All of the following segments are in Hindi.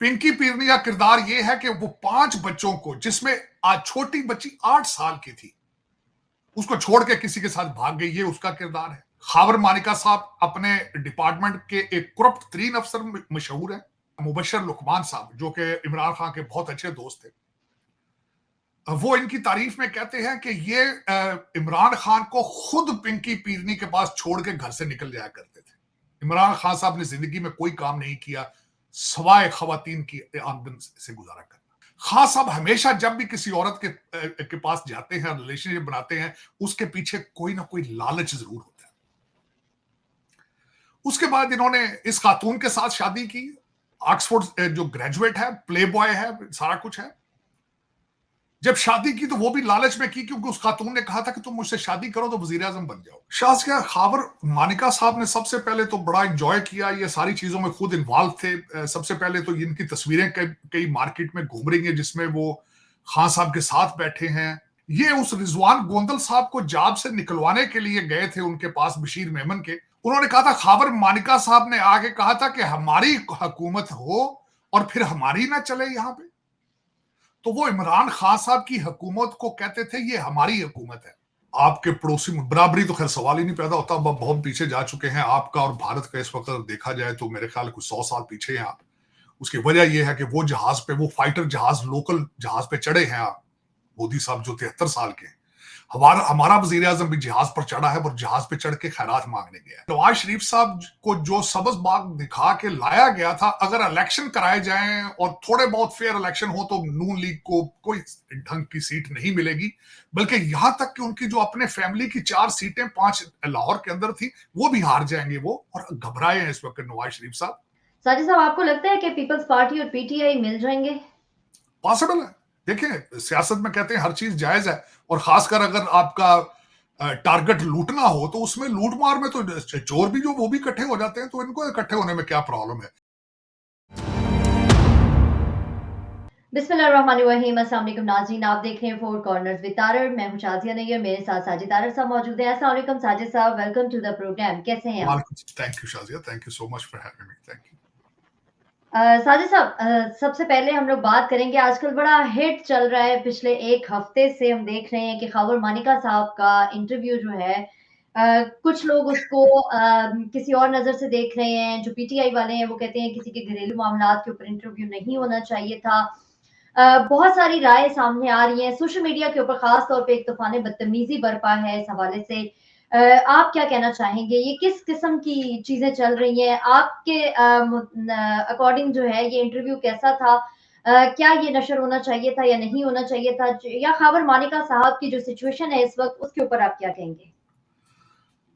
पिंकी पीरनी का किरदार यह है कि वो 5 बच्चों को, जिसमें आज छोटी बच्ची 8 साल की थी, उसको छोड़ के किसी के साथ भाग गई, ये उसका किरदार है। खावर मानिका साहब अपने डिपार्टमेंट के एक करप्ट तरीन अफसर मशहूर है। मुबशर लुकमान साहब, जो कि इमरान खान के बहुत अच्छे दोस्त थे, वो इनकी तारीफ में कहते हैं कि ये इमरान खान को खुद पिंकी पीरनी के पास छोड़ के घर से निकल जाया करते थे। इमरान खान साहब ने जिंदगी में कोई काम नहीं किया सवाए खवातीन की आमदन से गुजारा करना। खान साहब हमेशा जब भी किसी औरत के पास जाते हैं, रिलेशनशिप बनाते हैं, उसके पीछे कोई ना कोई लालच जरूर होता है। उसके बाद इन्होंने इस खातून के साथ शादी की, ऑक्सफोर्ड जो ग्रेजुएट है, प्ले बॉय है, सारा कुछ है। जब शादी की तो वो भी लालच में की, क्योंकि उस खातून ने कहा था कि तुम मुझसे शादी करो तो वजीर आजम बन जाओ। शाज़िया खावर मानिका साहब ने सबसे पहले तो बड़ा एंजॉय किया, ये सारी चीजों में खुद इन्वॉल्व थे। सबसे पहले तो इनकी तस्वीरें कई मार्केट में घूम रही हैं, जिसमें वो खान साहब के साथ बैठे हैं। ये उस रिजवान गोंदल साहब को जॉब से निकलवाने के लिए गए थे उनके पास, बशीर मेमन के। उन्होंने कहा था, खावर मानिका साहब ने आगे कहा था कि हमारी हुकूमत हो और फिर हमारी ना चले यहां पे। तो वो इमरान खान साहब की हुकूमत को कहते थे ये हमारी हुकूमत है। आपके पड़ोसी में बराबरी तो खैर सवाल ही नहीं पैदा होता। अब बहुत पीछे जा चुके हैं आपका और भारत का। इस वक्त देखा जाए तो मेरे ख्याल कुछ 100 साल पीछे हैं आप। उसकी वजह यह है कि वो जहाज पे, वो फाइटर जहाज, लोकल जहाज पे चढ़े हैं आप, मोदी साहब जो 73 साल के हैं। हमारा वजीर आजम भी जहाज पर चढ़ा है और जहाज पे चढ़ के खैरात मांगने गया है। नवाज शरीफ साहब को जो सबज बाग दिखा के लाया गया था, अगर इलेक्शन कराए जाएं और थोड़े बहुत फेयर इलेक्शन हो तो नून लीग को कोई ढंग की सीट नहीं मिलेगी। बल्कि यहां तक कि उनकी जो अपने फैमिली की 4 सीटें 5 लाहौर के अंदर थी, वो भी हार जाएंगे वो, और घबराए हैं इस वक्त नवाज शरीफ साहब। साजिद साहब, आपको लगता है कि पीपल्स पार्टी और पीटीआई मिल जाएंगे? पॉसिबल है। देखिए, सियासत में कहते हैं हर चीज जायज है, और खासकर अगर आपका टारगेट लूटना हो तो उसमें लूट मार में तो चोर भी जो वो भी इकट्ठे हो जाते हैं, तो इनको इकट्ठे होने में क्या प्रॉब्लम है। बिस्मिल्लाहिर्रहमानिर्रहीम। अस्सलाम वालेकुम नाज़रीन, आप देख रहे हैं फोर कॉर्नर्स विद तारर। मैं हूं शाज़िया नैयर, मेरे साथ साजिद तारर साहब मौजूद हैं। अस्सलाम वालेकुम साजिद साहब, वेलकम टू द प्रोग्राम। कैसे हैं आप? Thank you Shazia, thank you so much for having me. Thank you. Sajid साहब, सबसे पहले हम लोग बात करेंगे, आजकल बड़ा हिट चल रहा है, पिछले 1 हफ्ते से हम देख रहे हैं कि खावर मानिका साहब का इंटरव्यू जो है, कुछ लोग उसको किसी और नज़र से देख रहे हैं। जो पीटीआई वाले हैं वो कहते हैं किसी के घरेलू मामलात के ऊपर इंटरव्यू नहीं होना चाहिए था। बहुत सारी राय सामने आ रही हैं सोशल मीडिया के ऊपर, खास तौर पे एक तूफान बदतमीजी बरपा है इस हवाले से। आप क्या कहना चाहेंगे, ये किस किस्म की चीजें चल रही हैं आपके अकॉर्डिंग? जो है ये इंटरव्यू कैसा था? क्या ये नशर होना चाहिए था या नहीं होना चाहिए था? या खावर मानिका साहब की जो सिचुएशन है इस वक्त, उसके ऊपर आप क्या कहेंगे?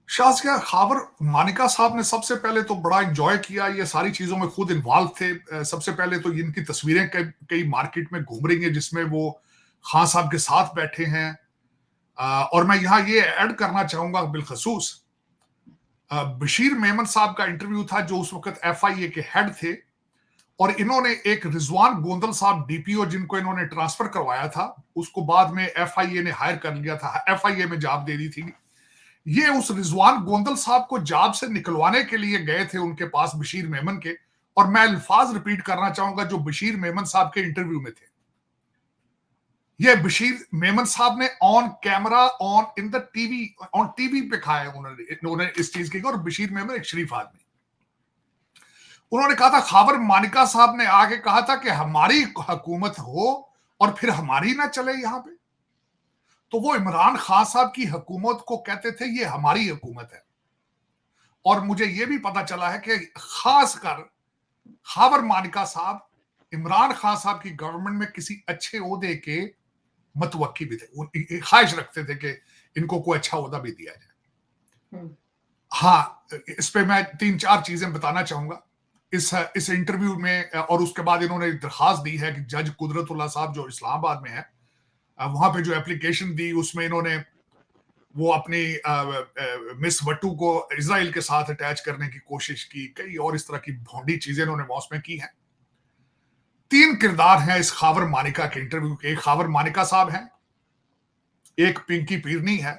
शाज़िया खावर मानिका साहब ने सबसे पहले तो बड़ा एंजॉय किया, ये सारी चीजों में खुद इन्वॉल्व थे। सबसे पहले तो इनकी तस्वीरें कई मार्केट में घूम रही हैं, जिसमें वो खान साहब के साथ बैठे हैं। और मैं यहाँ ये ऐड करना चाहूंगा बिलखसूस, बशीर मेमन साहब का इंटरव्यू था, जो उस वक्त एफआईए के हेड थे, और इन्होंने एक रिजवान गोंदल साहब डीपीओ, जिनको इन्होंने ट्रांसफर करवाया था, उसको बाद में एफआईए ने हायर कर लिया था, एफआईए में जॉब दे दी थी। ये उस रिजवान गोंदल साहब को जॉब से निकलवाने के लिए गए थे उनके पास, बशीर मेमन के। और मैं अल्फाज रिपीट करना चाहूंगा जो बशीर मेमन साहब के इंटरव्यू में थे। ये बशीर मेमन साहब ने on camera, on in the TV, on TV पे खाया उन्होंने इस चीज की। और बशीर मेमन एक शरीफ आदमी, उन्होंने कहा था, खावर मानिका साहब ने आगे कहा था कि हमारी हुकूमत हो और फिर हमारी ना चले यहां पे। तो वो इमरान खान साहब की हुकूमत को कहते थे ये हमारी हुकूमत है। और मुझे ये भी पता चला है कि खासकर खावर मानिका साहब इमरान खान साहब की गवर्नमेंट में किसी अच्छे ओहदे के मतवक्की भी थे, ख्वाहिश रखते थे कि इनको कोई अच्छा ओहदा भी दिया जाए। हाँ, इस पे मैं 3-4 चीजें बताना चाहूंगा इस इंटरव्यू में। और उसके बाद इन्होंने दरखास्त दी है कि जज कुदरतुल्लाह साहब जो इस्लामाबाद में है, वहां पे जो एप्लीकेशन दी, उसमें इन्होंने वो अपनी मिस वट्टू को इजराइल के साथ अटैच करने की कोशिश की, कई और इस तरह की भोंडी चीजें इन्होंने उसमें की हैं। 3 किरदार हैं इस खावर मानिका के इंटरव्यू के। एक खावर मानिका साहब हैं, एक पिंकी पीरनी है,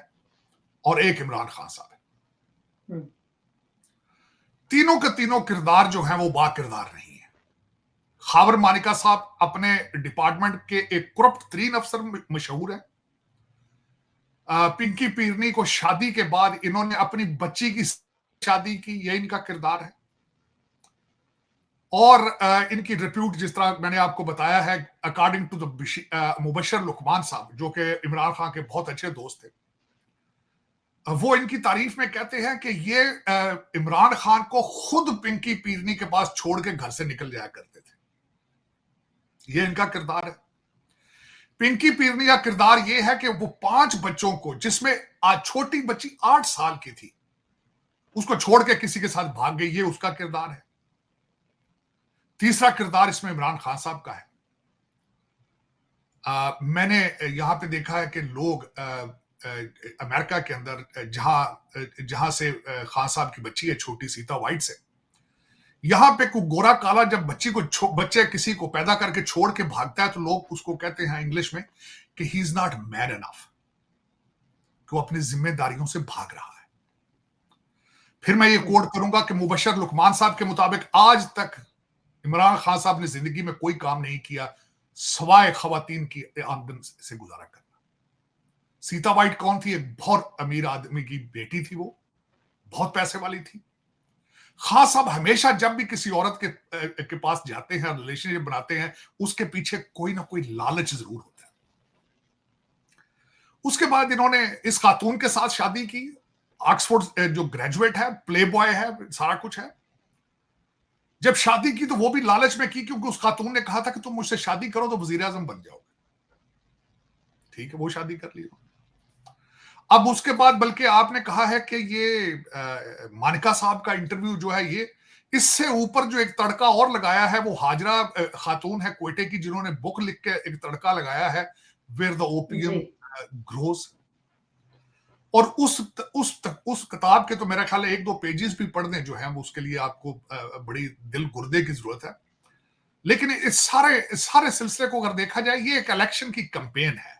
और एक इमरान खान साहब है। तीनों के तीनों किरदार जो हैं वो बा किरदार नहीं है। खावर मानिका साहब अपने डिपार्टमेंट के एक करप्ट तरीन अफसर मशहूर है। पिंकी पीरनी को शादी के बाद इन्होंने अपनी बच्ची की शादी की, यह इनका किरदार है। और इनकी रिप्यूट जिस तरह मैंने आपको बताया है, according to the Mubashir Luqman Sahab, जो कि इमरान खान के बहुत अच्छे दोस्त थे, वो इनकी तारीफ में कहते हैं कि ये इमरान खान को खुद पिंकी पीरनी के पास छोड़ के घर से निकल जाया करते थे। ये इनका किरदार है। पिंकी पीरनी का किरदार ये है कि वो 5 बच्चों को, जिसमें आज छोटी बच्ची 8 साल की थी, उसको छोड़ के किसी के साथ भाग गई, ये उसका किरदार है। तीसरा किरदार इसमें इमरान खान साहब का है। मैंने यहां पे देखा है कि लोग अमेरिका के अंदर जहां से खान साहब की बच्ची है छोटी सीता वाइट से, यहां पे कोई गोरा काला जब बच्चे किसी को पैदा करके छोड़ के भागता है तो लोग उसको कहते हैं इंग्लिश में कि he is not man enough, कि वो अपनी जिम्मेदारियों से भाग रहा है। फिर मैं ये कोट करूंगा कि मुबशर लुकमान साहब के मुताबिक आज तक इमरान खान साहब ने जिंदगी में कोई काम नहीं किया सवाए खवातीन की आमदन से गुजारा करना। सीता वाइट कौन थी? एक बहुत अमीर आदमी की बेटी थी, वो बहुत पैसे वाली थी। खान साहब हमेशा जब भी किसी औरत के पास जाते हैं, रिलेशनशिप बनाते हैं, उसके पीछे कोई ना कोई लालच जरूर होता है। उसके बाद इन्होंने इस खातून के साथ शादी की, ऑक्सफोर्ड जो ग्रेजुएट है, प्ले बॉय है, सारा कुछ है। जब शादी की तो वो भी लालच में की, क्योंकि उस खातून ने कहा था कि तुम मुझसे शादी करो तो वजीर आजम बन जाओगे। ठीक है, वो शादी कर ली। अब उसके बाद बल्कि आपने कहा है कि ये मानिका साहब का इंटरव्यू जो है, ये इससे ऊपर जो एक तड़का और लगाया है वो हाजरा खातून है क्वेटे की, जिन्होंने बुक लिख के एक तड़का लगाया है, वेयर द ओपियम ग्रोज। और उस किताब के तो मेरा ख्याल है 1-2 पेजेस भी पढ़ने जो है, उसके लिए आपको बड़ी दिल गुर्दे की जरूरत है। लेकिन इस सारे सिलसिले को अगर देखा जाए, ये एक इलेक्शन की कैंपेन है,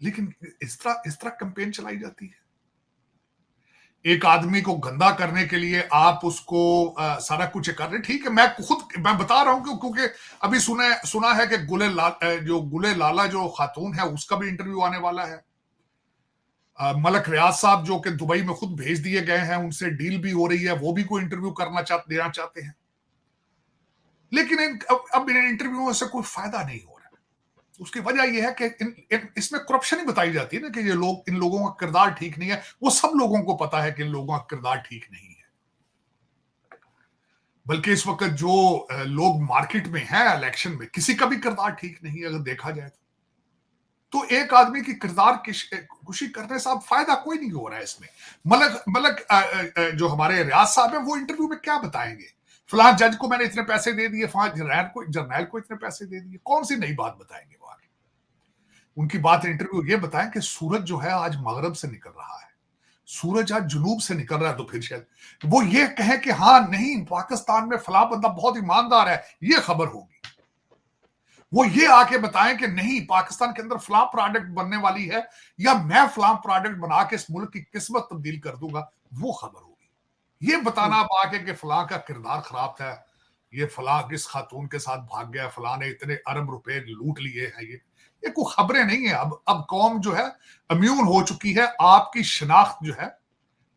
लेकिन इस तरह कैंपेन चलाई जाती है। एक आदमी को गंदा करने के लिए आप उसको सारा कुछ कर रहे। ठीक है, मैं बता रहा हूं क्योंकि अभी सुना है कि गुले लाला जो खातून है, उसका भी इंटरव्यू आने वाला है। मलक रियाज साहब जो कि दुबई में खुद भेज दिए गए हैं, उनसे डील भी हो रही है, वो भी कोई इंटरव्यू देना चाहते हैं। लेकिन अब इन इंटरव्यूओं से कोई फायदा नहीं हो रहा। उसकी वजह यह है कि इसमें करप्शन ही बताई जाती है ना, कि इन लोगों का किरदार ठीक नहीं है। वो सब लोगों को पता है कि इन लोगों का किरदार ठीक नहीं है। बल्कि इस वक्त जो लोग मार्केट में हैं इलेक्शन में, किसी का भी किरदार ठीक नहीं है अगर देखा जाए तो एक आदमी की किरदार खुशी करने से अब फायदा कोई नहीं हो रहा है इसमें। मलक जो हमारे रियाज साहब है, वो इंटरव्यू में क्या बताएंगे? फलां जज को मैंने इतने पैसे दे दिए, फलां जर्नैल को इतने पैसे दे दिए। कौन सी नई बात बताएंगे वो आगे? उनकी बात इंटरव्यू ये बताएं कि सूरज जो है आज मगरब से निकल रहा है, सूरज आज जुनूब से निकल रहा है, तो फिर शायद वो ये कहें कि हाँ नहीं, पाकिस्तान में फलां बंदा बहुत ईमानदार है, ये खबर होगी। वो ये आके बताएं कि नहीं, पाकिस्तान के अंदर फलां प्रोडक्ट बनने वाली है, या मैं फलां प्रोडक्ट बना के इस मुल्क की किस्मत तब्दील कर दूंगा, वो खबर होगी। ये बताना अब आके कि फलां का किरदार खराब था, ये फलां किस खातून के साथ भाग गया, फलां ने इतने अरब रुपए लूट लिए हैं, ये कोई खबरें नहीं है। अब कौम जो है इम्यून हो चुकी है। आपकी शनाख्त जो है,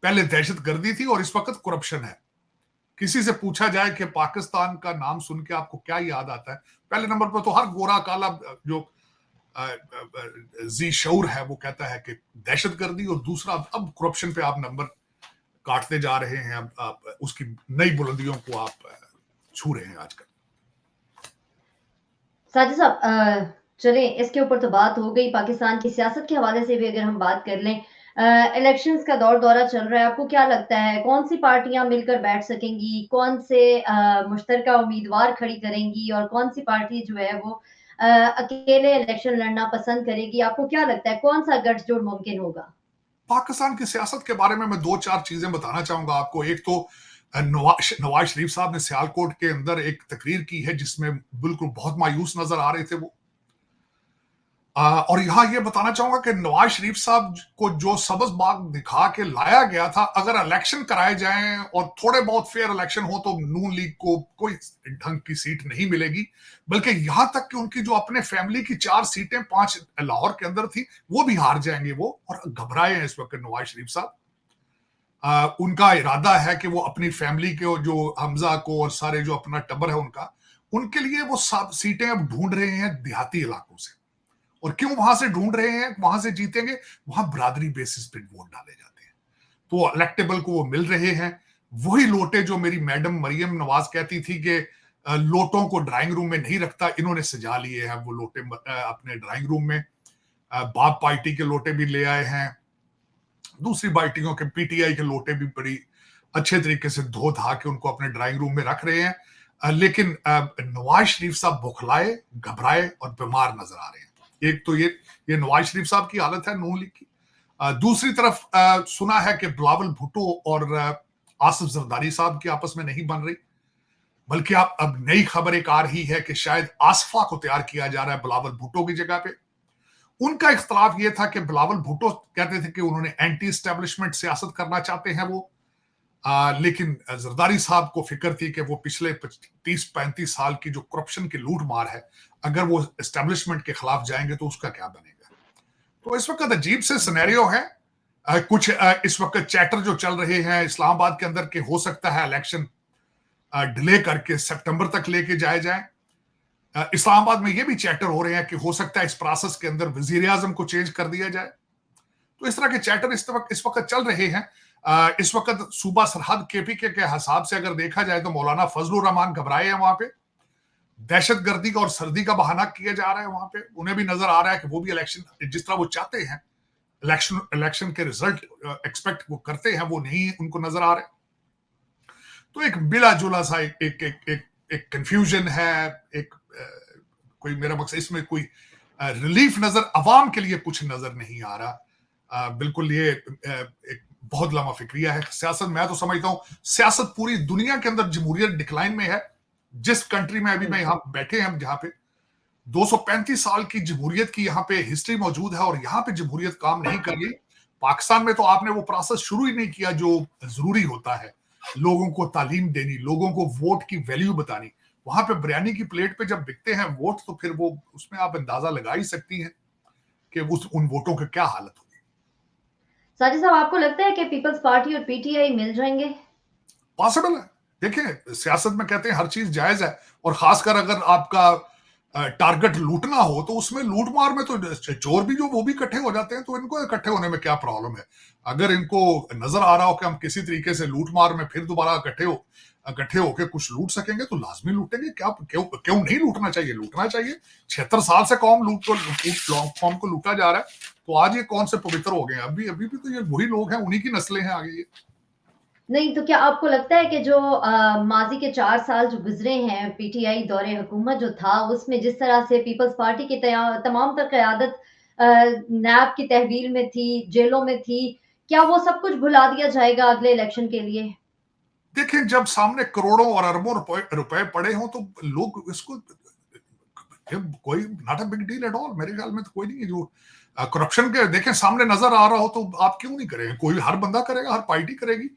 पहले दहशतगर्दी थी और इस वक्त करप्शन है। किसी से पूछा जाए कि पाकिस्तान का नाम सुन के आपको क्या याद आता है, पहले नंबर पर तो हर गोरा काला जो जी शऊर है वो कहता है कि दहशतगर्दी, और दूसरा अब करप्शन पे आप नंबर काटते जा रहे हैं। अब आप उसकी नई बुलंदियों को आप छू रहे हैं आजकल। साजिद साहब, चलें इसके ऊपर तो बात हो गई। पाकिस्तान की सियासत के हवाले से भी अगर हम बात कर लें, इलेक्शंस का दौरा चल रहा है। आपको क्या लगता है कौन सी पार्टियां मिलकर बैठ सकेंगी, कौन से मुश्तरका उम्मीदवार खड़ी करेंगी, और कौन सी पार्टी जो है वो अकेले इलेक्शन लड़ना पसंद करेगी? आपको क्या लगता है कौन सा गठजोड़ मुमकिन होगा? पाकिस्तान की सियासत के बारे में मैं 2-4 चीजें बताना चाहूंगा आपको। एक तो नवाज शरीफ साहब ने सियालकोट के अंदर एक तकरीर की है जिसमें बिल्कुल बहुत मायूस नजर आ रहे थे वो। और यहाँ ये बताना चाहूंगा कि नवाज शरीफ साहब को जो सब्ज बाग दिखा के लाया गया था, अगर इलेक्शन कराए जाएं और थोड़े बहुत फेयर इलेक्शन हो तो नून लीग को कोई ढंग की सीट नहीं मिलेगी। बल्कि यहां तक कि उनकी जो अपने फैमिली की 4 सीटें 5 लाहौर के अंदर थी वो भी हार जाएंगे वो, और घबराए हैं इस वक्त नवाज शरीफ साहब। उनका इरादा है कि वो अपनी फैमिली के जो हमजा को और सारे जो अपना टब्बर है उनका, उनके लिए वो सब सीटें अब ढूंढ रहे हैं देहाती इलाकों से। और क्यों वहां से ढूंढ रहे हैं, वहां से जीतेंगे, वहां बरादरी बेसिस पे वोट डाले जाते हैं, तो इलेक्टेबल को वो मिल रहे हैं। वही लोटे जो मेरी मैडम मरियम नवाज कहती थी कि लोटों को ड्राइंग रूम में नहीं रखता, इन्होंने सजा लिए हैं वो लोटे अपने ड्राइंग रूम में। बाप पार्टी के लोटे भी ले आए हैं, दूसरी पार्टियों के पीटीआई के लोटे भी बड़ी अच्छे तरीके से धो धा के उनको अपने ड्राइंग रूम में रख रहे हैं। लेकिन नवाज शरीफ साहब बौखलाए, घबराए और बीमार नजर आ रहे हैं। एक तो ये नवाज शरीफ साहब की हालत है नून लीग की। दूसरी तरफ सुना है कि बिलावल भुट्टो और आसिफ जरदारी साहब की आपस में नहीं बन रही, बल्कि अब नई खबर एक आ रही है कि शायद आसफा को तैयार किया जा रहा है बिलावल भुट्टो की जगह पे। उनका इख्तलाफ यह था कि बिलावल भुट्टो कहते थे कि उन्होंने एंटी एस्टेब्लिशमेंट सियासत करना चाहते हैं वो, लेकिन जरदारी साहब को फिक्र थी कि वो पिछले 30-35 साल की जो करप्शन की लूट मार है, अगर वो एस्टेब्लिशमेंट के खिलाफ जाएंगे तो उसका क्या बनेगा। तो इस वक्त अजीब से सिनेरियो है। कुछ इस वक्त चैटर जो चल रहे हैं इस्लामाबाद के अंदर के हो सकता है इलेक्शन डिले करके सितंबर तक लेके जाए जाए। इस्लामाबाद में ये भी चैटर हो रहे हैं कि हो सकता है इस प्रोसेस के अंदर वजीर आजम को चेंज कर दिया जाए। तो इस तरह के चैटर इस वक्त चल रहे हैं। इस वक्त सूबा सरहद केपीके के हिसाब से अगर देखा जाए तो मौलाना फजलुर रहमान घबराए हैं वहां पे, दहशतगर्दी का और सर्दी का बहाना किया जा रहा है वहां पे। उन्हें भी नजर आ रहा है कि वो भी इलेक्शन जिस तरह वो चाहते हैं, इलेक्शन के रिजल्ट एक्सपेक्ट वो करते हैं, वो नहीं उनको नजर आ रहे। तो एक मिला जुला सा एक कंफ्यूजन है, एक कोई मेरा मकसद इसमें कोई रिलीफ नजर अवाम के लिए कुछ नजर नहीं आ रहा। बिल्कुल ये एक बहुत लंबा फिक्रिया है सियासत। मैं तो समझता हूं सियासत पूरी दुनिया के अंदर जमहूरियत डिक्लाइन में है। जिस कंट्री में अभी मैं यहां बैठे हैं जहां पे 235 साल की जमहूरियत की यहाँ पे हिस्ट्री मौजूद है और यहाँ पे जमहूरियत काम नहीं कर रही। पाकिस्तान में तो आपने वो प्रोसेस शुरू ही नहीं किया जो जरूरी होता है, लोगों को तालीम देनी, लोगों को वोट की वैल्यू बतानी। वहां पे बिरयानी की प्लेट पे जब बिकते हैं वोट, तो फिर वो उसमें आप अंदाजा लगा ही सकती हैं कि उन वोटों की क्या हालत होगी। साजिद साहब, आपको लगता है कि पीपल्स पार्टी और पीटीआई मिल जाएंगे? पॉसिबल है। देखिए सियासत में कहते हैं हर चीज जायज है, और खासकर अगर आपका टारगेट लूटना हो तो उसमें लूट मार में तो चोर भी जो वो भी इकट्ठे हो जाते हैं, तो इनको इकट्ठे होने में क्या प्रॉब्लम है। अगर इनको नजर आ रहा हो कि हम किसी तरीके से लूट मार में फिर दोबारा इकट्ठे होकर कुछ लूट सकेंगे तो लाजमी लूटेंगे। क्या क्यों नहीं लूटना चाहिए, लूटना चाहिए। 76 साल से कौम को लूटा जा रहा है, तो आज ये कौन से पवित्र हो गए हैं? अभी अभी भी तो ये वही लोग हैं, उन्हीं की नस्लें हैं आगे ये। नहीं, तो क्या आपको लगता है कि जो माज़ी के 4 साल जो गुज़रे हैं, पीटीआई दौरे हुकूमत जो था, उसमें जिस तरह से पीपल्स पार्टी की तमाम तर क़यादत नैब की तहवील में थी, जेलों में थी, क्या वो सब कुछ भुला दिया जाएगा अगले इलेक्शन के लिए? देखिए, जब सामने करोड़ों और अरबों रुपए पड़े हों तो लोग इसको कोई not a big deal at all. मेरे ख्याल में तो कोई नहीं है जो करप्शन के देखें सामने नजर आ रहा हो तो आप क्यों नहीं करेंगे? कोई हर बंदा करेगा, हर पार्टी करेगी।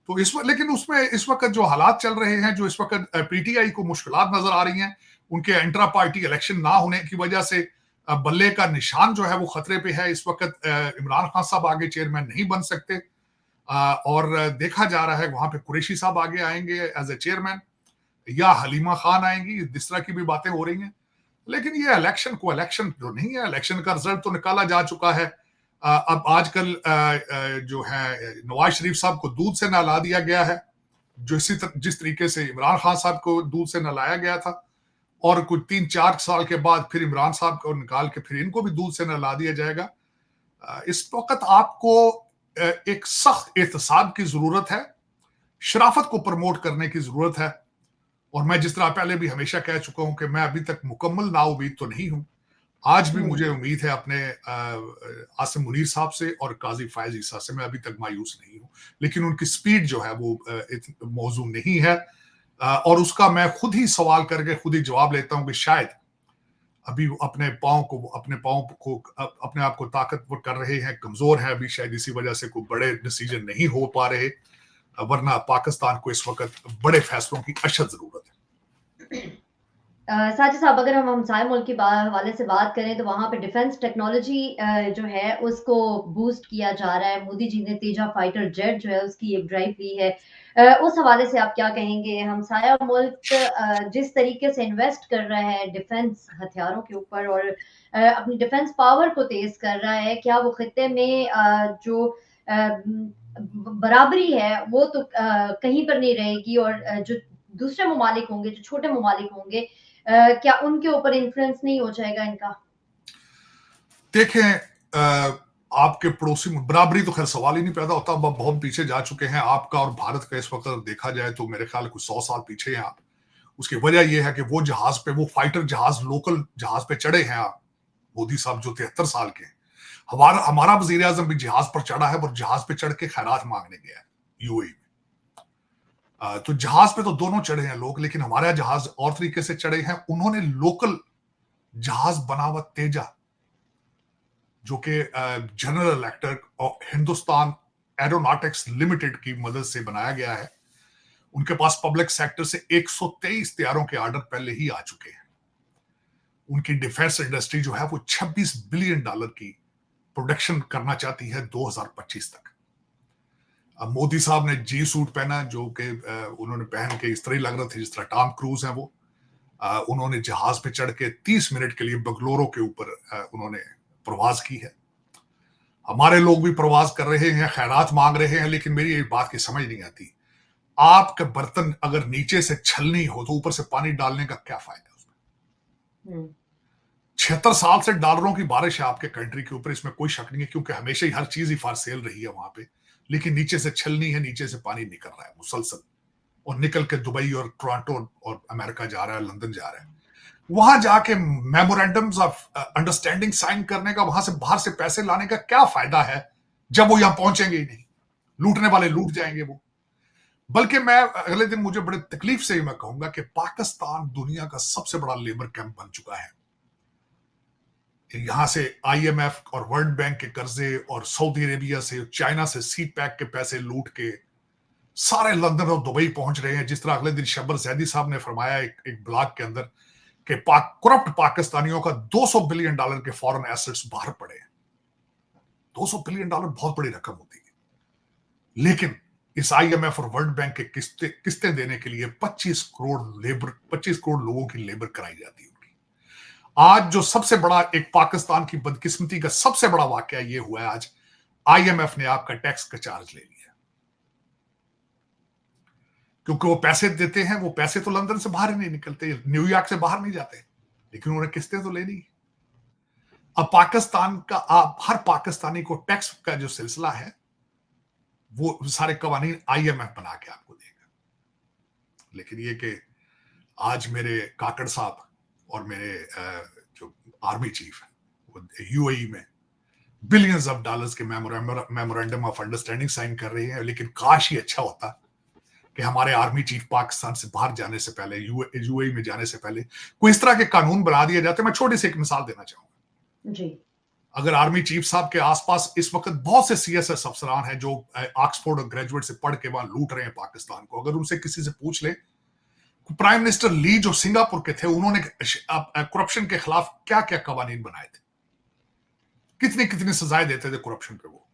तो लेकिन उसमें इस वक्त जो हालात चल रहे हैं, जो इस वक्त पीटीआई को मुश्किलात नजर आ रही हैं, उनके इंट्रा पार्टी इलेक्शन ना होने की वजह से बल्ले का निशान जो है वो खतरे पे है। इस वक्त इमरान खान साहब आगे चेयरमैन नहीं बन सकते, और देखा जा रहा है वहां पे कुरैशी साहब आगे आएंगे एज ए चेयरमैन, या हलीमा खान आएंगी, इस तरह की भी बातें हो रही हैं। लेकिन ये इलेक्शन जो नहीं है, इलेक्शन का रिजल्ट तो निकाला जा चुका है। अब आजकल जो है नवाज शरीफ साहब को दूध से नहला दिया गया है, जो जिस तरीके से इमरान खान साहब को दूध से नहलाया गया था, और कुछ 3-4 साल के बाद फिर इमरान साहब को निकाल के फिर इनको भी दूध से नहला दिया जाएगा। इस वक्त आपको एक सख्त एहतसाब की जरूरत है, शराफत को प्रमोट करने की जरूरत है। और मैं जिस तरह पहले भी हमेशा कह चुका हूं कि मैं अभी तक मुकम्मल नाउमीद तो नहीं हूं। आज भी मुझे उम्मीद है अपने आसिम मुनीर साहब से और काजी फायज ईसा से। मैं अभी तक मायूस नहीं हूं, लेकिन उनकी स्पीड जो है वो मौजूद नहीं है, और उसका मैं खुद ही सवाल करके खुद ही जवाब लेता हूं कि शायद अभी अपने पाँव को अपने आप को ताकतवर कर रहे हैं, कमजोर हैं अभी, शायद इसी वजह से कोई बड़े डिसीजन नहीं हो पा रहे, वरना पाकिस्तान को इस वक्त बड़े फैसलों की अशद जरूरत है। साजिद साहब, अगर हम हमसाए मुल्क की हवाले से बात करें तो वहाँ पे डिफेंस टेक्नोलॉजी जो है उसको बूस्ट किया जा रहा है। मोदी जी ने तेजा फाइटर जेट जो है उसकी एक ड्राइव ली है। उस हवाले से आप क्या कहेंगे? हमसाया मुल्क जिस तरीके से इन्वेस्ट कर रहा है डिफेंस हथियारों के ऊपर और अपनी डिफेंस पावर को तेज कर रहा है, क्या वो खित्ते में जो बराबरी है वो तो कहीं पर नहीं रहेगी और जो दूसरे ममालिक होंगे, जो छोटे ममालिक होंगे, क्या उनके ऊपर इन्फ्लुएंस नहीं हो जाएगा इनका? देखें, आपके पड़ोसी में बराबरी तो खैर सवाल ही नहीं पैदा होता। अब आप बहुत पीछे जा चुके हैं। आपका और भारत का इस वक्त अगर देखा जाए तो मेरे ख्याल कुछ 100 साल पीछे हैं आप। उसकी वजह यह है कि वो जहाज पे, वो फाइटर जहाज, लोकल जहाज पे चढ़े हैं आप, मोदी साहब जो 73 साल के हैं। हमारा वजीर आजम भी जहाज पर चढ़ा है और जहाज पे चढ़ के खैरात मांगने गया है यूएई में। तो जहाज पे तो दोनों चढ़े हैं लोग, लेकिन हमारा जहाज और तरीके से चढ़े हैं। उन्होंने लोकल जहाज बना हुआ तेजा, जो कि जनरल इलेक्ट्रिक और हिंदुस्तान एरोनॉटिक्स लिमिटेड की मदद से बनाया गया है। उनके पास पब्लिक सेक्टर से 123 तैयारों के ऑर्डर पहले ही आ चुके हैं। उनकी डिफेंस इंडस्ट्री जो है वो $26 बिलियन की प्रोडक्शन करना चाहती है 2025 तक। अब मोदी साहब ने जी सूट पहना, जो कि उन्होंने पहन के इस तरह लग रहा था जिस तरह टॉम क्रूज है वो। उन्होंने जहाज पे चढ़ के 30 मिनट के लिए बंगलोरों के ऊपर उन्होंने प्रवास की है। हमारे लोग भी प्रवास कर रहे हैं, खैरात मांग रहे हैं, लेकिन मेरी एक बात की समझ नहीं आती। आपका बर्तन अगर नीचे से छलनी हो तो ऊपर से पानी डालने का क्या फायदा उसमें? 76 साल से डॉलरों की बारिश है आपके कंट्री के ऊपर, इसमें कोई शक नहीं है, क्योंकि हमेशा ही हर चीज ही फॉर सेल रही है वहां पे। लेकिन नीचे से छलनी है, नीचे से पानी निकल रहा है मुसलसल, और निकल के दुबई और टोरंटो और अमेरिका जा रहा है, लंदन जा रहा है। वहां जाके मेमोरेंडम्स ऑफ अंडरस्टैंडिंग साइन करने का, वहां से बाहर से पैसे लाने का क्या फायदा है जब वो यहां पहुंचेंगे ही नहीं। लूटने वाले लूट जाएंगे वो। बल्कि मैं अगले दिन, मुझे बड़े तकलीफ से ही मैं कहूंगा कि पाकिस्तान दुनिया का सबसे बड़ा लेबर कैंप बन चुका है। यहां से आईएमएफ और वर्ल्ड बैंक के कर्जे और सऊदी अरेबिया से, चाइना से सी पैक के पैसे लूट के सारे लंदन और दुबई पहुंच रहे हैं। जिस तरह अगले दिन शब्बर जैदी साहब ने फरमाया एक ब्लॉग के अंदर कि करप्ट पाकिस्तानियों का $200 बिलियन के फॉरेन एसेट्स बाहर पड़े हैं। $200 बिलियन बहुत बड़ी रकम होती है, लेकिन इस आईएमएफ और वर्ल्ड बैंक के किस्तें देने के लिए 25 करोड़ लोगों की लेबर कराई जाती है उनकी। आज जो सबसे बड़ा एक पाकिस्तान की बदकिस्मती का सबसे बड़ा वाकया ये हुआ है, आज आईएमएफ ने आपका टैक्स का चार्ज ले लिया, क्योंकि वो पैसे देते हैं। वो पैसे तो लंदन से बाहर ही नहीं निकलते, न्यूयॉर्क से बाहर नहीं जाते, लेकिन उन्हें किस्तें तो लेनी है। अब पाकिस्तान का, आप हर पाकिस्तानी को टैक्स का जो सिलसिला है वो सारे कवानीन आईएमएफ बना के आपको देगा। लेकिन ये कि आज मेरे काकड़ साहब और मेरे जो आर्मी चीफ है वो यूएई में बिलियंस ऑफ डॉलर्स के मेमोरेंडम ऑफ अंडरस्टैंडिंग साइन कर रहे हैं। लेकिन काश ही अच्छा होता कि हमारे आर्मी चीफ पाकिस्तान से बाहर जाने से पहले, यूएई में जाने से पहले, कोई इस तरह के कानून बना दिए जाते। मैं छोटी सी एक मिसाल देना चाहूंगा जी। अगर आर्मी चीफ साहब के आसपास इस वक्त बहुत से सीएसएस अफसरान हैं जो ऑक्सफोर्ड और ग्रेजुएट से पढ़ के वहां लूट रहे हैं पाकिस्तान को, अगर उनसे किसी से पूछ ले, प्राइम मिनिस्टर ली जो सिंगापुर के थे, उन्होंने करप्शन के खिलाफ क्या क्या कवानीन बनाए थे, कितनी कितनी सजाएं देते थे करप्शन पे वो।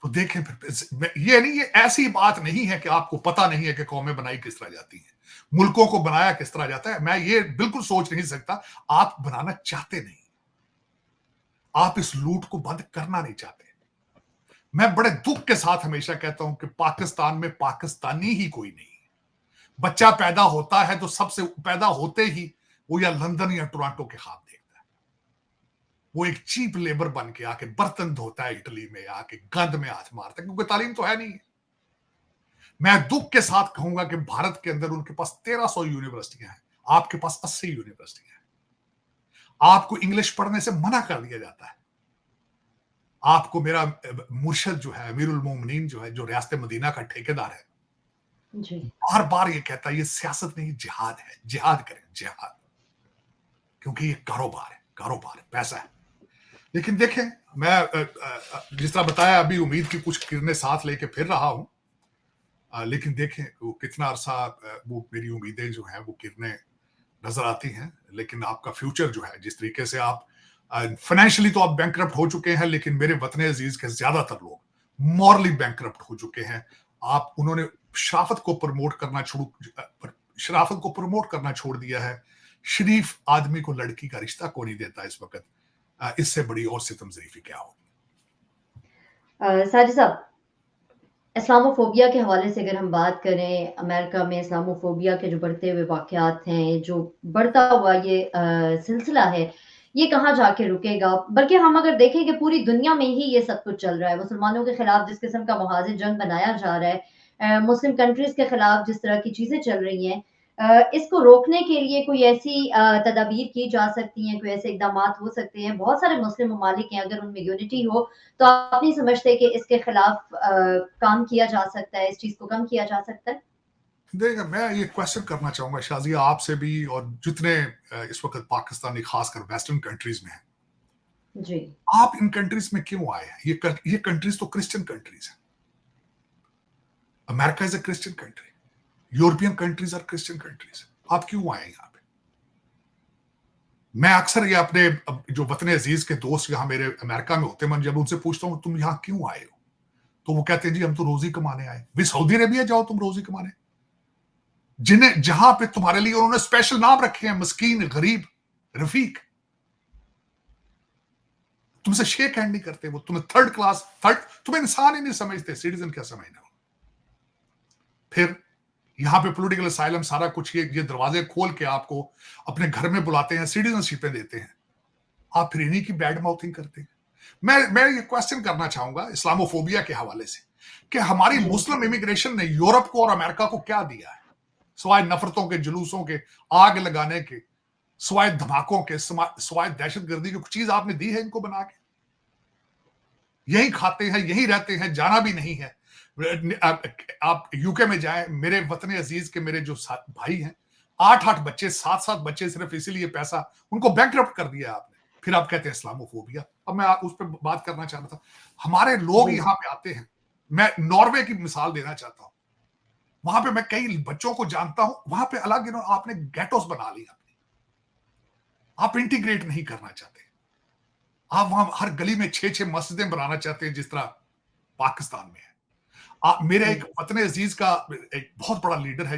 तो देखें फिर, ये नहीं, ये ऐसी बात नहीं है कि आपको पता नहीं है कि कौमें बनाई किस तरह जाती हैं, मुल्कों को बनाया किस तरह जाता है। मैं ये बिल्कुल सोच नहीं सकता। आप बनाना चाहते नहीं, आप इस लूट को बंद करना नहीं चाहते। मैं बड़े दुख के साथ हमेशा कहता हूं कि पाकिस्तान में पाकिस्तानी ही कोई नहीं है। बच्चा पैदा होता है तो सबसे पैदा होते ही वो या लंदन या टोरंटो के ख्वाब देखता है। वो एक चीप लेबर बन के आके बर्तन धोता है इटली में, आके गंद में हाथ मारता है, क्योंकि तालीम तो है नहीं। मैं दुख के साथ कहूंगा कि भारत के अंदर उनके पास 1300 यूनिवर्सिटियां हैं, आपके पास 80 यूनिवर्सिटियां हैं। आपको इंग्लिश पढ़ने से मना कर दिया जाता है। आपको मेरा मुर्शद जो है, अमीरुल मोमिनीन जो है, जो रियासत मदीना का ठेकेदार है, जी। बार बार ये कहता है ये सियासत नहीं, जिहाद है, जिहाद करें, जिहाद। क्योंकि ये कारोबार है, पैसा है। लेकिन देखें, मैं जिस तरह बताया, अभी उम्मीद की कुछ किरणें साथ लेके फिर रहा हूं। लेकिन देखें वो कितना अरसा वो मेरी उम्मीदें जो हैं वो किरणें नजर आती हैं। लेकिन आपका फ्यूचर जो है, जिस तरीके से आप फाइनेंशियली तो आप बैंकरप्ट हो चुके हैं, लेकिन मेरे वतन अजीज के ज्यादातर लोग मॉरली बैंकरप्ट हो चुके हैं। उन्होंने शराफत को प्रमोट करना छोड़ दिया है। शरीफ आदमी को लड़की का रिश्ता को नहीं देता इस वक्त। इससे बड़ी और सितम ज़रीफी क्या होगी। साजिद साहब, इस्लामोफ़ोबिया के हवाले से अगर हम बात करें, अमेरिका में इस्लामोफ़ोबिया के जो बढ़ते हुए वाक़यात हैं, जो बढ़ता हुआ ये सिलसिला है, ये कहाँ जाके रुकेगा? बल्कि हम अगर देखें कि पूरी दुनिया में ही ये सब कुछ चल रहा है, मुसलमानों के खिलाफ जिस किस्म का मुहाज़िर जंग बनाया जा रहा है, मुस्लिम कंट्रीज़ के खिलाफ जिस तरह की चीज़ें चल रही हैं, इसको रोकने के लिए कोई ऐसी तदाबीर की जा सकती हैं, कोई ऐसे इक़दामात हो सकते हैं? बहुत सारे मुस्लिम ममालिक हैं, अगर उनमें यूनिटी हो, तो आप नहीं समझते कि इसके खिलाफ काम किया जा सकता है, इस चीज़ को कम किया जा सकता है? देखिए, मैं ये क्वेश्चन करना चाहूंगा शाजिया आपसे भी, और जितने इस वक्त पाकिस्तानी खासकर वेस्टर्न कंट्रीज में हैं, जी। आप इन कंट्रीज में क्यों आए हैं? ये कंट्रीज तो क्रिश्चियन कंट्रीज हैं। America is a Christian country, European countries are Christian countries. आप क्यों आए यहाँ पे? मैं अक्सर ये अपने जो वतन अजीज के दोस्त यहाँ मेरे अमेरिका में होते हैं, मैं जब उनसे पूछता हूँ तुम यहाँ क्यों आए हो, तो वो कहते हैं जी हम तो रोजी कमाने आए। भी सऊदी अरेबिया जाओ तुम रोजी कमाने, जिन्हें जहां पे तुम्हारे लिए उन्होंने स्पेशल नाम रखे हैं, मस्कीन, गरीब, रफीक। तुमसे शेक हैंड नहीं करते वो, तुम्हें तुम्हें इंसान ही नहीं समझते, सिटीजन क्या समझना। फिर यहां पे पॉलिटिकल असाइलम सारा कुछ, ये दरवाजे खोल के आपको अपने घर में बुलाते हैं, सिटीजनशिपें देते हैं। आप फिर इन्हीं की बैड माउथिंग करते हैं। मैं ये क्वेश्चन करना चाहूंगा इस्लामोफोबिया के हवाले से कि हमारी जी। मुस्लिम इमिग्रेशन ने यूरोप को और अमेरिका को क्या दिया है, सिवाय नफरतों के, जुलूसों के, आग लगाने के, सिवाय धमाकों के, सिवाय दहशतगर्दी की कुछ चीज आपने दी है इनको बना के? यही खाते हैं, यही रहते हैं, जाना भी नहीं है। आप यूके में जाएं, मेरे वतन अजीज के मेरे जो भाई हैं, 8-8 बच्चे, 7-7 बच्चे, सिर्फ इसीलिए पैसा उनको बैंकरप्ट कर दिया आपने। फिर आप कहते हैं इस्लामोफोबिया। अब मैं उस पर बात करना चाह रहा था। हमारे लोग जी। यहाँ पे आते हैं, मैं नॉर्वे की मिसाल देना चाहता हूं। वहां पे मैं कई बच्चों को जानता हूं, वहां पे अलग आपने गेटोस बना ली अपनी, आप इंटीग्रेट नहीं करना चाहते। आप वहां हर गली में 6-6 मस्जिदें बनाना चाहते हैं, जिस तरह पाकिस्तान में है। मेरे जी। एक वतन अजीज का एक बहुत बड़ा लीडर है,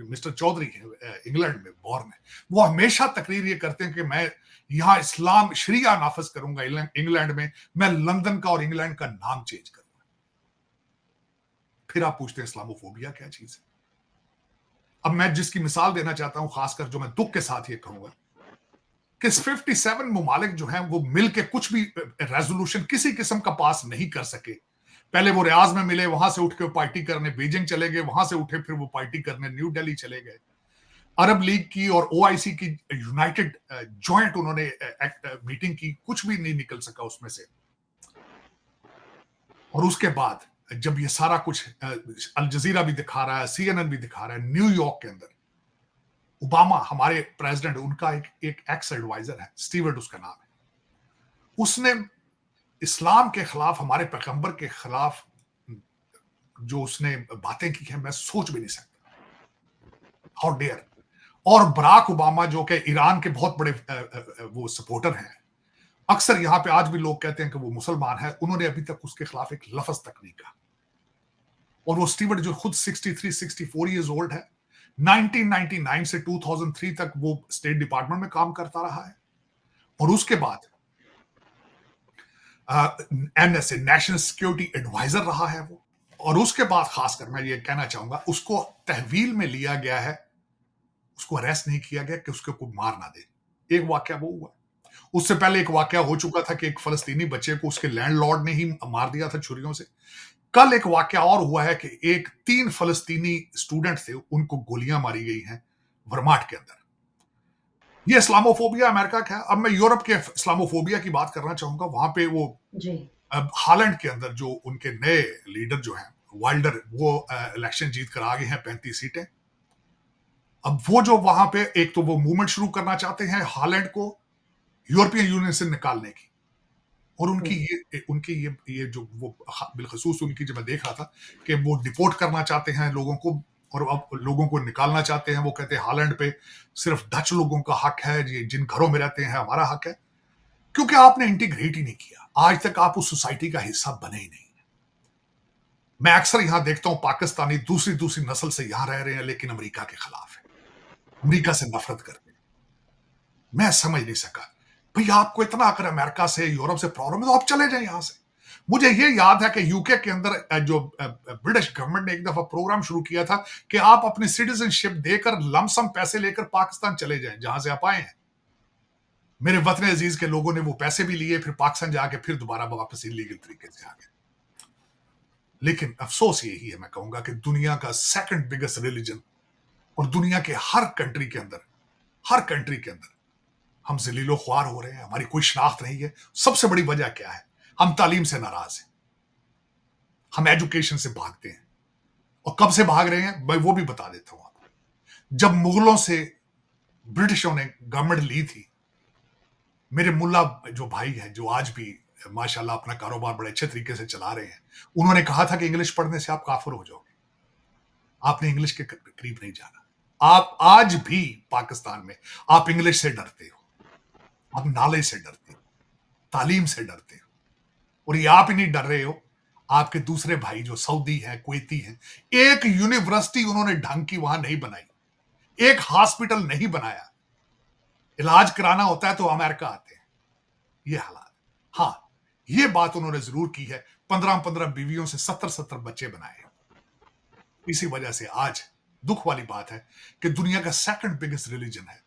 मिस्टर चौधरी है, इंग्लैंड में बॉर्न है। वो हमेशा तकरीर ये करते हैं कि मैं यहाँ इस्लाम शरिया नाफिज करूंगा इंग्लैंड में, मैं लंदन का और इंग्लैंड का नाम चेंज करूंगा। फिर आप पूछते हैं इस्लामोफोबिया क्या चीज है? अब मैं जिसकी मिसाल देना चाहता हूं, खासकर जो मैं दुख के साथ ये कहूंगा कि 57 ममालिक जो हैं वो मिलके कुछ भी रेजोल्यूशन किसी किस्म का पास नहीं कर सके। पहले वो रियाज में मिले, वहां से उठ के पार्टी करने बीजिंग चले गए, वहां से उठे फिर वो पार्टी करने न्यू दिल्ली चले गए। अरब लीग की और ओआईसी की यूनाइटेड जॉइंट उन्होंने मीटिंग की, कुछ भी नहीं निकल सका उसमें से। और उसके बाद जब ये सारा कुछ अल जजीरा भी दिखा रहा है, सीएनएन भी दिखा रहा है, न्यूयॉर्क के अंदर ओबामा हमारे प्रेसिडेंट, उनका एक एक्स एडवाइजर है, स्टीवर्ट उसका नाम है, उसने इस्लाम के खिलाफ, हमारे पैगंबर के खिलाफ जो उसने बातें की है, मैं सोच भी नहीं सकता। How dare. और बराक ओबामा जो कि ईरान के बहुत बड़े वो सपोर्टर हैं, अक्सर यहां पे आज भी लोग कहते हैं कि वो मुसलमान है, उन्होंने अभी तक उसके खिलाफ एक लफ्ज तक नहीं कहा। और वो स्टीवर्ट जो खुद 63-64 ईयर्स ओल्ड है, 1999 से 2003 तक वो स्टेट डिपार्टमेंट में काम करता रहा है। और उसके बाद एनएसए, नेशनल सिक्योरिटी एडवाइजर रहा है वो। और उसके बाद खासकर मैं ये कहना चाहूंगा, उसको तहवील में लिया गया है, उसको अरेस्ट नहीं किया गया कि उसके को मार ना दे। एक वाक्य वो हुआ। उससे पहले एक वाक्य हो चुका था कि एक फलस्तीनी बच्चे को उसके लैंडलॉर्ड ने ही मार दिया था छुरियों से। कल एक वाक्य और हुआ है कि 3 फलस्तीनी स्टूडेंट थे, उनको गोलियां मारी गई हैं वर्माट के अंदर। ये इस्लामोफोबिया अमेरिका का है। अब मैं यूरोप के इस्लामोफोबिया की बात करना चाहूंगा। वहां पे वो जी। हालैंड के अंदर जो उनके नए लीडर जो हैं वाइल्डर, वो इलेक्शन जीत कर आ गए हैं 35 सीटें। अब वो जो वहां पे एक तो वो मूवमेंट शुरू करना चाहते हैं हालैंड को यूरोपियन यूनियन से निकालने की, और उनकी ये जो वो बिलखसूस उनकी, जब मैं देख रहा था कि वो डिपोर्ट करना चाहते हैं लोगों को, और अब लोगों को निकालना चाहते हैं। वो कहते हैं हालैंड पे सिर्फ डच लोगों का हक है, ये जिन घरों में रहते हैं हमारा हक है, क्योंकि आपने इंटीग्रेट ही नहीं किया। आज तक आप उस सोसाइटी का हिस्सा बने ही नहीं। मैं अक्सर यहां देखता हूं पाकिस्तानी दूसरी दूसरी नस्ल से यहां रह रहे हैं, लेकिन अमेरिका के खिलाफ है, अमेरिका से नफरत करते हैं। मैं समझ नहीं सका, भाई आपको इतना अगर अमेरिका से यूरोप से प्रॉब्लम है तो आप चले जाए यहां से। मुझे ये याद है कि यूके के अंदर जो ब्रिटिश गवर्नमेंट ने एक दफा प्रोग्राम शुरू किया था कि आप अपनी सिटीजनशिप देकर लमसम पैसे लेकर पाकिस्तान चले जाएं जहां से आप आए हैं। मेरे वतन अजीज के लोगों ने वो पैसे भी लिए, फिर पाकिस्तान जाके फिर दोबारा वापस इलीगल तरीके से आ गए। लेकिन अफसोस यही है, मैं कहूंगा कि दुनिया का सेकंड बिगेस्ट रिलीजन, और दुनिया के हर कंट्री के अंदर हम जलीलो ख्वार हो रहे हैं, हमारी कोई शनाख्त नहीं है। सबसे बड़ी वजह क्या है? हम तालीम से नाराज हैं, हम एजुकेशन से भागते हैं। और कब से भाग रहे हैं मैं वो भी बता देता हूं आपको। जब मुगलों से ब्रिटिशों ने गवर्नमेंट ली थी, मेरे मुल्ला जो भाई है, जो आज भी माशाल्लाह अपना कारोबार बड़े अच्छे तरीके से चला रहे हैं, उन्होंने कहा था कि इंग्लिश पढ़ने से आप काफिर हो जाओगे। आपने इंग्लिश के करीब नहीं जाना। आप आज भी पाकिस्तान में आप इंग्लिश से डरते हो, आप नॉलेज से डरते हो, तालीम से डरते हो। और ये आप ही नहीं डर रहे हो, आपके दूसरे भाई जो सऊदी है, कुवैती है, एक यूनिवर्सिटी उन्होंने ढंग की वहां नहीं बनाई, एक हॉस्पिटल नहीं बनाया। इलाज कराना होता है तो अमेरिका आते हैं। ये हालात। हाँ, ये बात उन्होंने जरूर की है, 15-15 बीवियों से 70-70 बच्चे बनाए। इसी वजह से आज दुख वाली बात है कि दुनिया का सेकंड बिगेस्ट रिलीजन है,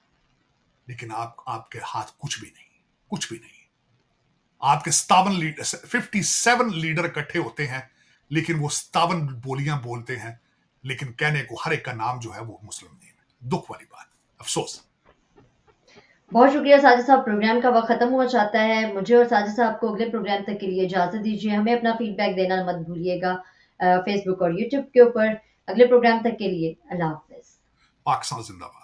लेकिन आपके हाथ कुछ भी नहीं, कुछ भी नहीं। आपके 57 लीडर इकट्ठे होते हैं, लेकिन वो 57 बोलियां बोलते हैं, लेकिन कहने को हर एक का नाम जो है वो मुस्लिम नेम है। दुख वाली बात, अफसोस। बहुत शुक्रिया साजिद साहब, प्रोग्राम का वक्त खत्म हुआ चाहता है। मुझे और साजिद साहब को अगले प्रोग्राम तक के लिए इजाजत दीजिए। हमें अपना फीडबैक देना मत भूलिएगा फेसबुक और यूट्यूब के ऊपर। अगले प्रोग्राम तक के लिए अल्लाह हाफिज। पाकिस्तान जिंदाबाद।